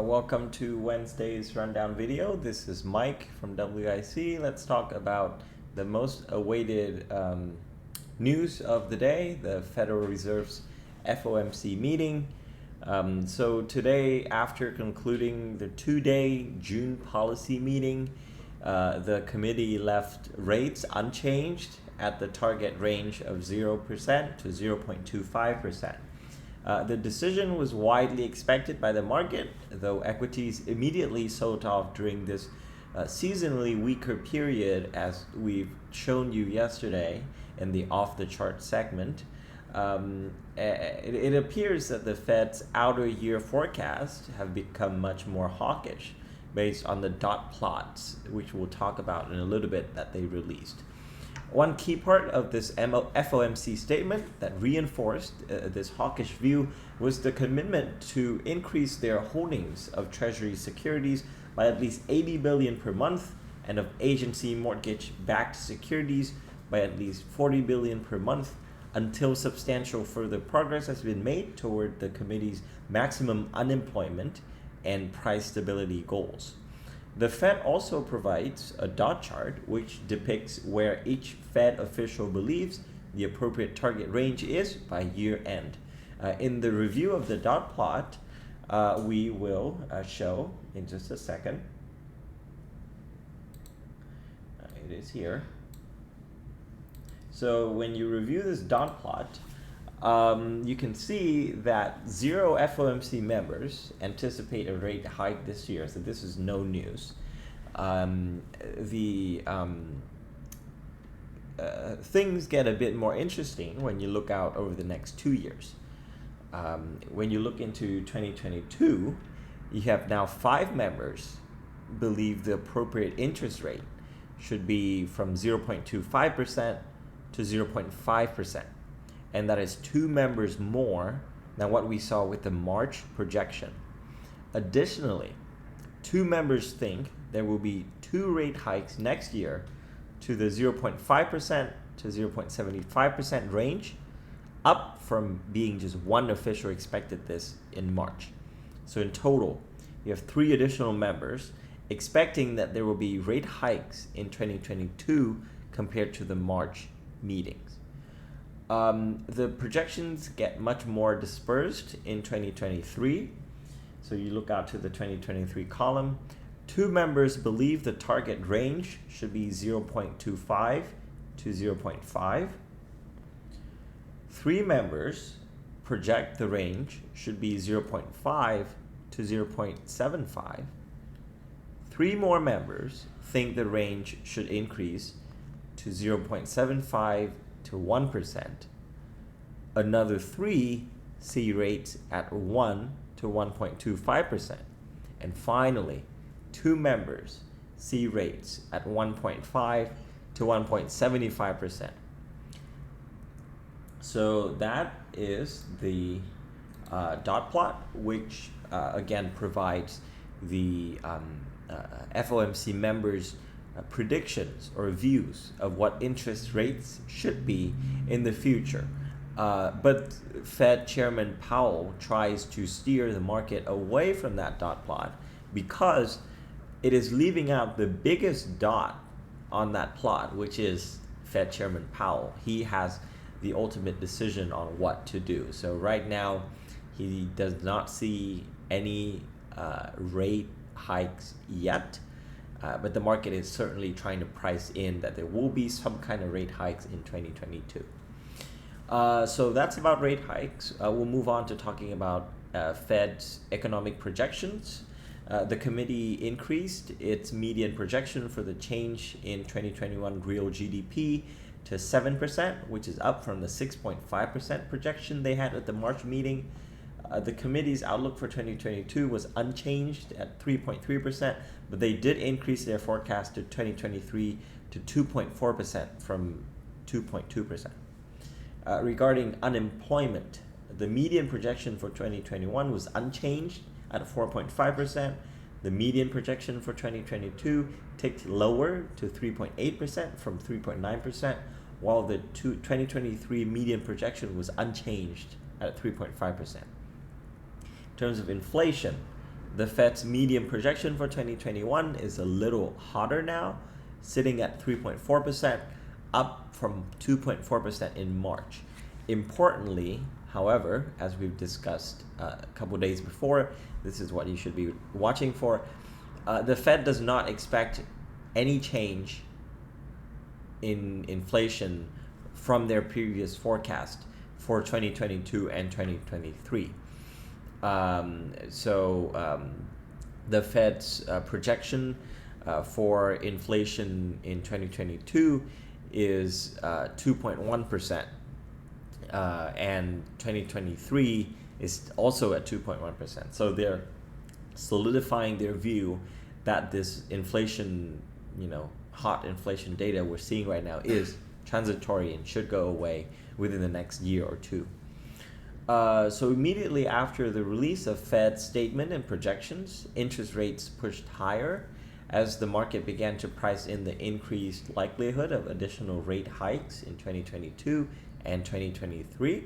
Welcome to Wednesday's rundown video. This is Mike from WIC. Let's talk about the most awaited news of the day, the Federal Reserve's FOMC meeting. So today, after concluding the two-day June policy meeting, the committee left rates unchanged at the target range of 0% to 0.25%. The decision was widely expected by the market, though equities immediately sold off during this seasonally weaker period, as we've shown you yesterday in the off-the-chart segment. It appears that the Fed's outer year forecasts have become much more hawkish based on the dot plots, which we'll talk about in a little bit, that they released. One key part of this FOMC statement that reinforced this hawkish view was the commitment to increase their holdings of Treasury securities by at least $80 billion per month and of agency mortgage-backed securities by at least $40 billion per month until substantial further progress has been made toward the committee's maximum unemployment and price stability goals. The Fed also provides a dot chart which depicts where each Fed official believes the appropriate target range is by year end. In the review of the dot plot, we will show in just a second. It is here. So when you review this dot plot, you can see that 0 FOMC members anticipate a rate hike this year, so this is no news. Things get a bit more interesting when you look out over the next 2 years. When you look into 2022, you have now 5 members believe the appropriate interest rate should be from 0.25% to 0.5%. And that is 2 members more than what we saw with the March projection. Additionally, 2 members think there will be 2 rate hikes next year to the 0.5% to 0.75% range, up from being just 1 official expected this in March. So in total, you have 3 additional members expecting that there will be rate hikes in 2022 compared to the March meetings. The projections get much more dispersed in 2023. So you look out to the 2023 column. 2 members believe the target range should be 0.25 to 0.5. 3 members project the range should be 0.5 to 0.75. 3 more members think the range should increase to 0.75 to 1%. Another 3 see rates at 1 to 1.25%. And finally, 2 members see rates at 1.5 to 1.75%. So that is the dot plot, which again provides the FOMC members' predictions or views of what interest rates should be in the future. But Fed Chairman Powell tries to steer the market away from that dot plot because it is leaving out the biggest dot on that plot, which is Fed Chairman Powell. He has the ultimate decision on what to do. So right now, he does not see any rate hikes yet. But the market is certainly trying to price in that there will be some kind of rate hikes in 2022. So that's about rate hikes. We'll move on to talking about Fed's economic projections. The committee increased its median projection for the change in 2021 real GDP to 7%, which is up from the 6.5% projection they had at the March meeting. The committee's outlook for 2022 was unchanged at 3.3%, but they did increase their forecast to 2023 to 2.4% from 2.2%. Regarding unemployment, the median projection for 2021 was unchanged at 4.5%. The median projection for 2022 ticked lower to 3.8% from 3.9%, while the 2023 median projection was unchanged at 3.5%. In terms of inflation, the Fed's median projection for 2021 is a little hotter now, sitting at 3.4%, up from 2.4% in March. Importantly, however, as we've discussed a couple days before, this is what you should be watching for. The Fed does not expect any change in inflation from their previous forecast for 2022 and 2023. The Fed's projection for inflation in 2022 is 2.1%, and 2023 is also at 2.1%. So they're solidifying their view that this inflation, hot inflation data we're seeing right now is transitory and should go away within the next year or two. So immediately after the release of Fed statement and projections, interest rates pushed higher as the market began to price in the increased likelihood of additional rate hikes in 2022 and 2023.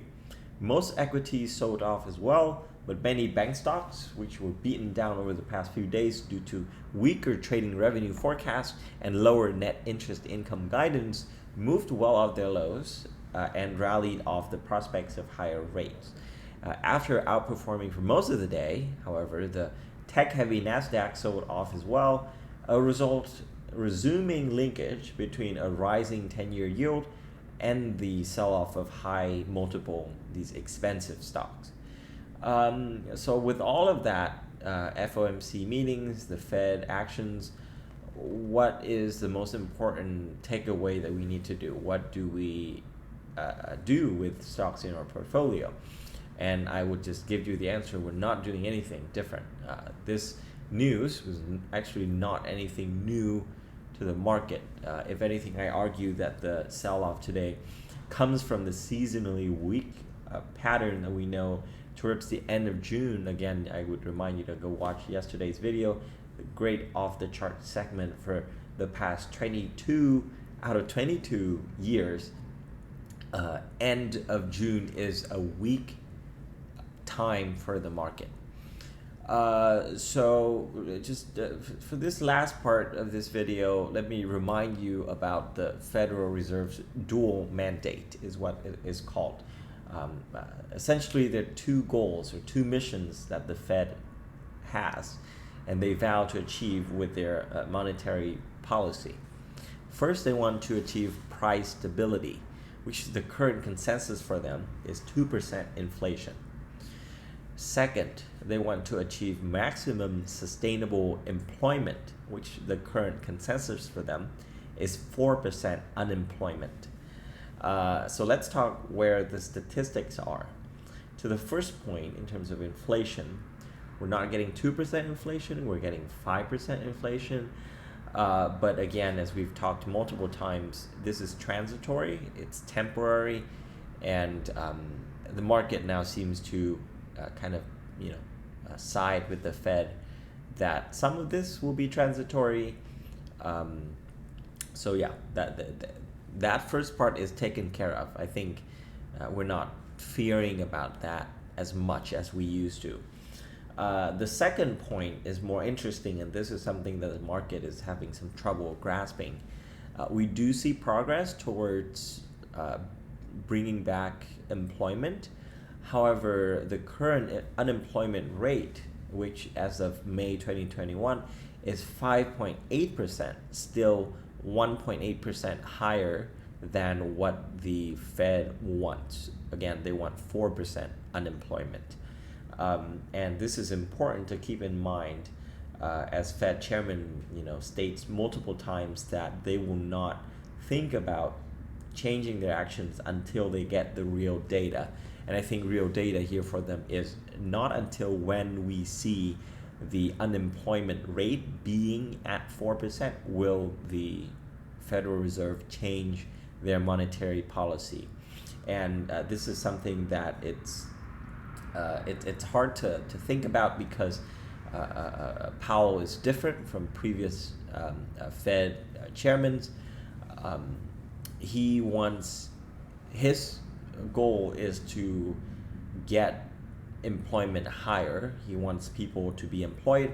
Most equities sold off as well, but many bank stocks, which were beaten down over the past few days due to weaker trading revenue forecasts and lower net interest income guidance, moved well out of their lows and rallied off the prospects of higher rates. After outperforming for most of the day, however, the tech-heavy NASDAQ sold off as well, a result resuming linkage between a rising 10-year yield and the sell-off of high multiple, these expensive stocks. So with all of that, FOMC meetings, the Fed actions, what is the most important takeaway that we need to do? What do we do with stocks in our portfolio? And I would just give you the answer: we're not doing anything different. This news was actually not anything new to the market. If anything, I argue that the sell-off today comes from the seasonally weak pattern that we know towards the end of June. Again, I would remind you to go watch yesterday's video, the great off-the-chart segment for the past 22 out of 22 years. End of June is a weak time for the market. So just for this last part of this video, let me remind you about the Federal Reserve's dual mandate, is what it is called. Essentially, there are two goals or two missions that the Fed has, and they vow to achieve with their monetary policy. First, they want to achieve price stability, which the current consensus for them is 2% inflation. Second, they want to achieve maximum sustainable employment, which the current consensus for them is 4% unemployment. So let's talk where the statistics are. To the first point, in terms of inflation, we're not getting 2% inflation, we're getting 5% inflation. But again, as we've talked multiple times, this is transitory, it's temporary, and the market now seems to side with the Fed that some of this will be transitory. So yeah, that first part is taken care of. I think we're not fearing about that as much as we used to. The second point is more interesting, and this is something that the market is having some trouble grasping. We do see progress towards bringing back employment. However, the current unemployment rate, which as of May 2021 is 5.8%, still 1.8% higher than what the Fed wants. Again, they want 4% unemployment. And this is important to keep in mind, as Fed chairman states multiple times that they will not think about changing their actions until they get the real data. And I think real data here for them is not until when we see the unemployment rate being at 4% will the Federal Reserve change their monetary policy. And this is something that it's it's hard to think about because Powell is different from previous Fed chairmen. He wants, his goal is to get employment higher. He wants people to be employed.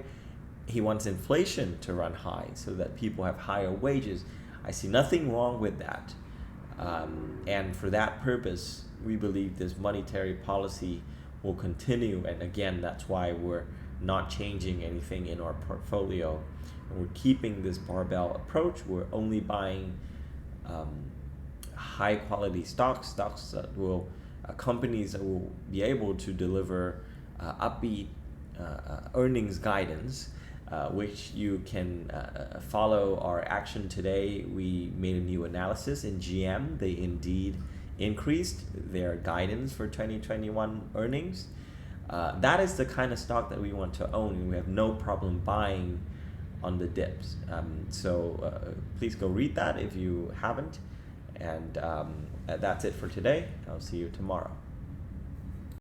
He wants inflation to run high so that people have higher wages. I see nothing wrong with that. And for that purpose, we believe this monetary policy will continue. And again, that's why we're not changing anything in our portfolio. And we're keeping this barbell approach. We're only buying high quality stocks that will, companies that will be able to deliver upbeat earnings guidance, which you can follow our action today. We made a new analysis in GM. They indeed increased their guidance for 2021 earnings. That is the kind of stock that we want to own, and we have no problem buying on the dips. So please go read that if you haven't. And that's it for today. I'll see you tomorrow.